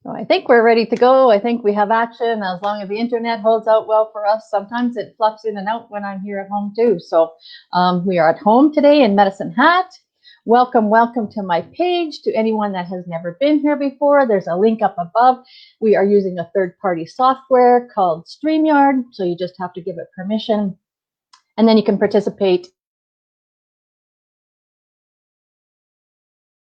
So I think we're ready to go. I think we have action as long as the internet holds out well for us. Sometimes it fluffs in and out when I'm here at home too. So we are at home today in Medicine Hat. Welcome, welcome to my page. To anyone that has never been here before, there's a link up above. We are using a third-party software called StreamYard. So you just have to give it permission. And then you can participate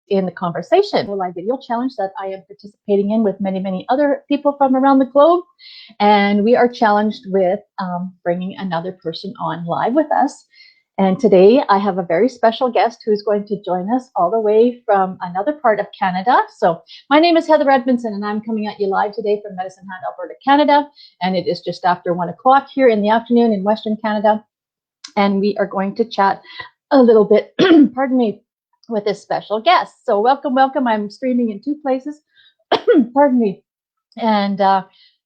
in the conversation. A live video challenge that I am participating in with many, many other people from around the globe. And we are challenged with bringing another person on live with us. And today I have a very special guest who's going to join us all the way from another part of Canada. So my name is Heather Edmondson, and I'm coming at you live today from Medicine Hat, Alberta, Canada. And it is just after 1 o'clock here in the afternoon in Western Canada. And we are going to chat a little bit, pardon me, with this special guest. So welcome, welcome. I'm streaming in 2 places, pardon me. And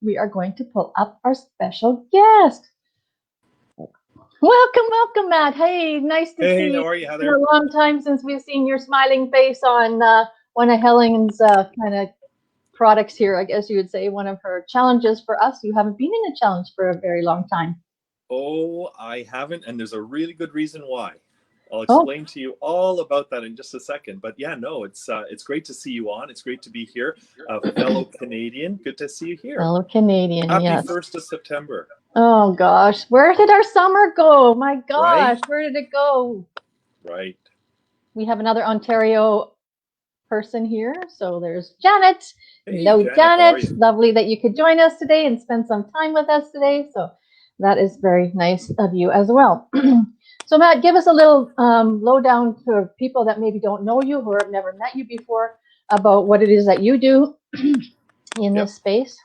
we are going to pull up our special guest. Welcome, welcome, Matt. Hey, nice to see you. Hey, how are you, Heather? It's been a long time since we've seen your smiling face on one of Helen's kind of products here, I guess you would say, one of her challenges for us. You haven't been in a challenge for a very long time. Oh, I haven't, and there's a really good reason why. I'll explain to you all about that in just a second. But yeah, no, it's great to see you on. It's great to be here. Fellow Canadian, good to see you here. Fellow Canadian, Happy yes. 1st of September. Oh gosh, where did our summer go? My gosh, Right? where did it go? Right. We have another Ontario person here. So there's Janet. Hey, Hello, Janet. How are Janet. you? Lovely that you could join us today and spend some time with us today. So that is very nice of you as well. So Matt, give us a little lowdown to people that maybe don't know you, who have never met you before, about what it is that you do in this space.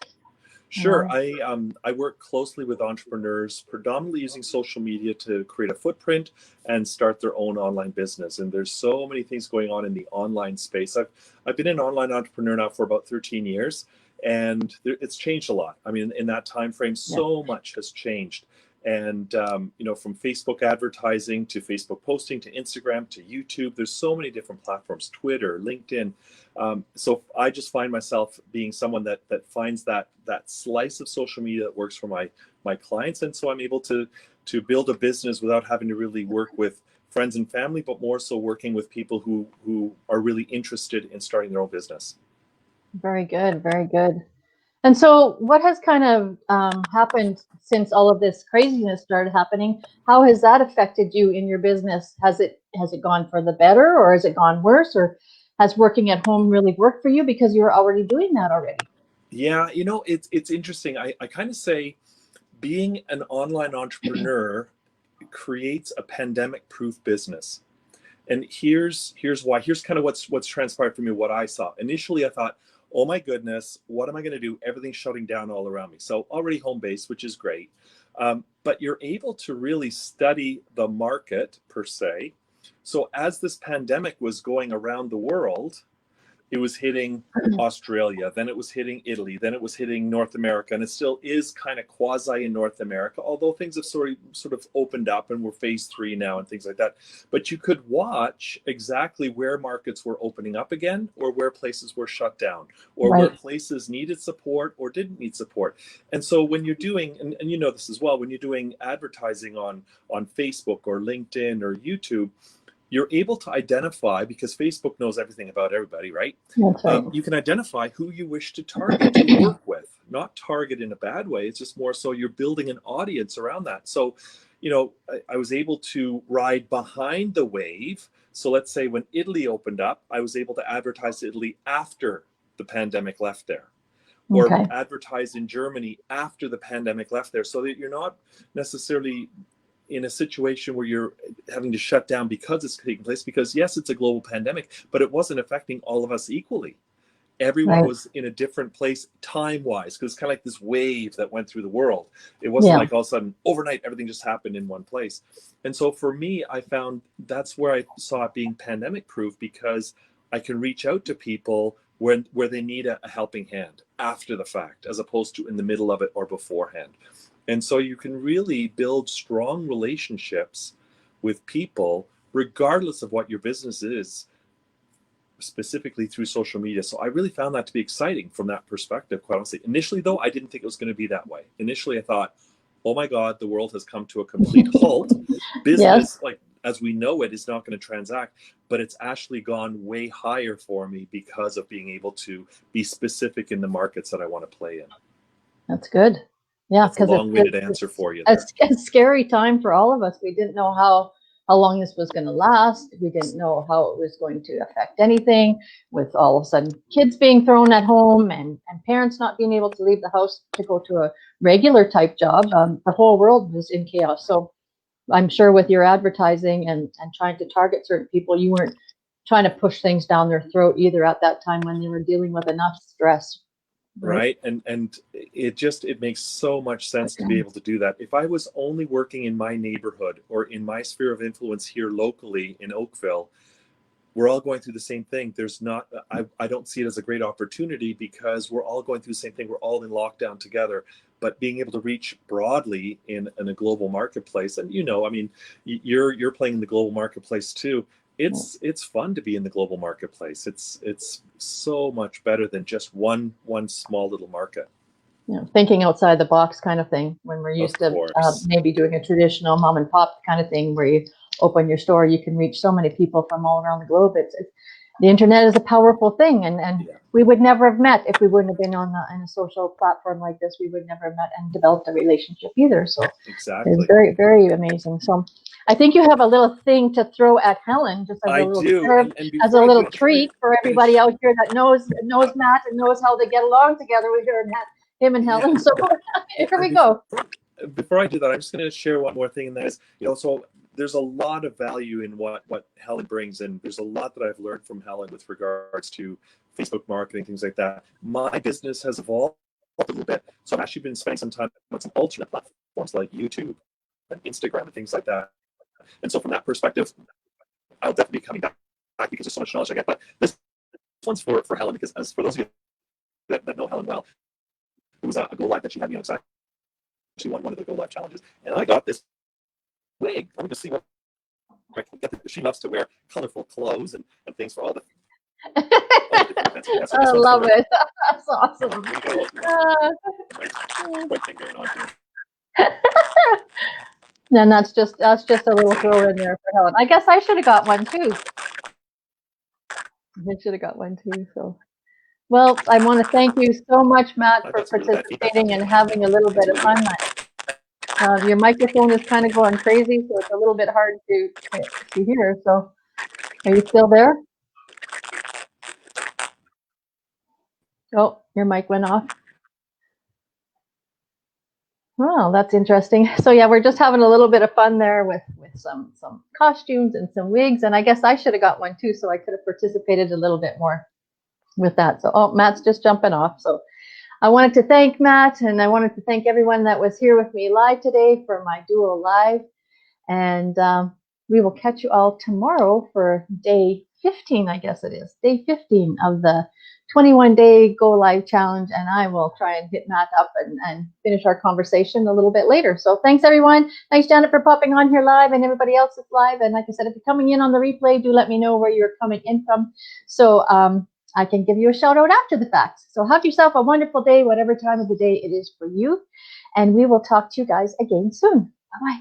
Sure. I work closely with entrepreneurs, predominantly using social media to create a footprint and start their own online business. And there's so many things going on in the online space. I've been an online entrepreneur now for about 13 years, and it's changed a lot. I mean, in that time frame, so much has changed. And from Facebook advertising to Facebook posting to Instagram to YouTube, there's so many different platforms, Twitter, LinkedIn. So I just find myself being someone that finds that slice of social media that works for my clients, and so I'm able to build a business without having to really work with friends and family, but more so working with people who are really interested in starting their own business. Very good, very good. And so what has kind of happened since all of this craziness started happening? How has that affected you in your business? Has it gone for the better, or has it gone worse, or has working at home really worked for you because you were already doing that already? Yeah, it's interesting. I kind of say being an online entrepreneur creates a pandemic-proof business. And here's why. Here's kind of what's transpired for me, what I saw. Initially, I thought, oh my goodness, what am I going to do? Everything's shutting down all around me. So already home base, which is great. But you're able to really study the market per se. So as this pandemic was going around the world, it was hitting Australia, then it was hitting Italy, then it was hitting North America, and it still is kind of quasi in North America, although things have sort of opened up and we're phase 3 now and things like that. But you could watch exactly where markets were opening up again, or where places were shut down, or where places needed support or didn't need support. And so when you're doing, and you know this as well, when you're doing advertising on Facebook or LinkedIn or YouTube, you're able to identify, because Facebook knows everything about everybody, right? That's right. You can identify who you wish to target, to work with. Not target in a bad way. It's just more so you're building an audience around that. So, I was able to ride behind the wave. So let's say when Italy opened up, I was able to advertise to Italy after the pandemic left there. Or advertise in Germany after the pandemic left there, so that you're not necessarily in a situation where you're having to shut down because it's taking place, because yes, it's a global pandemic, but it wasn't affecting all of us equally. Everyone was in a different place time-wise, because it's kind of like this wave that went through the world. It wasn't like all of a sudden overnight everything just happened in one place. And so for me, I found that's where I saw it being pandemic proof, because I can reach out to people where they need a helping hand after the fact, as opposed to in the middle of it or beforehand. And so you can really build strong relationships with people, regardless of what your business is, specifically through social media. So I really found that to be exciting from that perspective, quite honestly. Initially, though, I didn't think it was going to be that way. Initially, I thought, oh my God, the world has come to a complete halt. Business, Yes. like as we know it, is not going to transact, but it's actually gone way higher for me because of being able to be specific in the markets that I want to play in. That's good. Yeah, That's a because long-winded answer for you a, there. a scary time for all of us. We didn't know how long this was going to last. We didn't know how it was going to affect anything, with all of a sudden kids being thrown at home and parents not being able to leave the house to go to a regular type job. The whole world was in chaos. So I'm sure with your advertising and trying to target certain people, you weren't trying to push things down their throat either at that time when they were dealing with enough stress. Right. And it makes so much sense to be able to do that. If I was only working in my neighborhood or in my sphere of influence here locally in Oakville, we're all going through the same thing. There's not, I don't see it as a great opportunity because we're all going through the same thing. We're all in lockdown together. But being able to reach broadly in a global marketplace, and I mean, you're playing in the global marketplace too. It's fun to be in the global marketplace. It's so much better than just one small little market. Thinking outside the box kind of thing, when we're used to maybe doing a traditional mom and pop kind of thing where you open your store, you can reach so many people from all around the globe. The internet is a powerful thing, and we would never have met if we wouldn't have been on a social platform like this. We would never have met and developed a relationship either. So exactly, it's very, very amazing. So I think you have a little thing to throw at Helen, just as a little curve, as a little treat for everybody out here that knows Matt and knows how they get along together with him and Helen. So here we go. Before I do that, I'm just going to share one more thing, and that is, so there's a lot of value in what Helen brings, and there's a lot that I've learned from Helen with regards to Facebook marketing, things like that. My business has evolved a little bit, so I've actually been spending some time on some alternate platforms like YouTube and Instagram and things like that. And so from that perspective, I'll definitely be coming back because there's so much knowledge I get. But this one's for Helen, because as for those of you that know Helen well, it was a Go Live that she had me on site. She won one of the Go Live challenges, and I got this wig. Let me just see what I can get. She loves to wear colorful clothes and things for all the different events. Yeah, so I love it. That's awesome. And that's just a little throw in there for Helen. I guess I should have got one too. So, well, I want to thank you so much, Matt, for participating and having a little bit of fun. Your microphone is kind of going crazy, so it's a little bit hard to hear. So, are you still there? Oh, your mic went off. Well, that's interesting. So yeah, we're just having a little bit of fun there with some costumes and some wigs, and I guess I should have got one too, so I could have participated a little bit more with that. So, Matt's just jumping off. So I wanted to thank Matt, and I wanted to thank everyone that was here with me live today for my Duel Live, and we will catch you all tomorrow for day 15, I guess it is, day 15 of the 21-day Go Live challenge, and I will try and hit Matt up and finish our conversation a little bit later. So thanks, everyone. Thanks, Janet, for popping on here live, and everybody else that's live. And like I said, if you're coming in on the replay, do let me know where you're coming in from, so I can give you a shout out after the fact. So have yourself a wonderful day, whatever time of the day it is for you, and we will talk to you guys again soon. Bye-bye.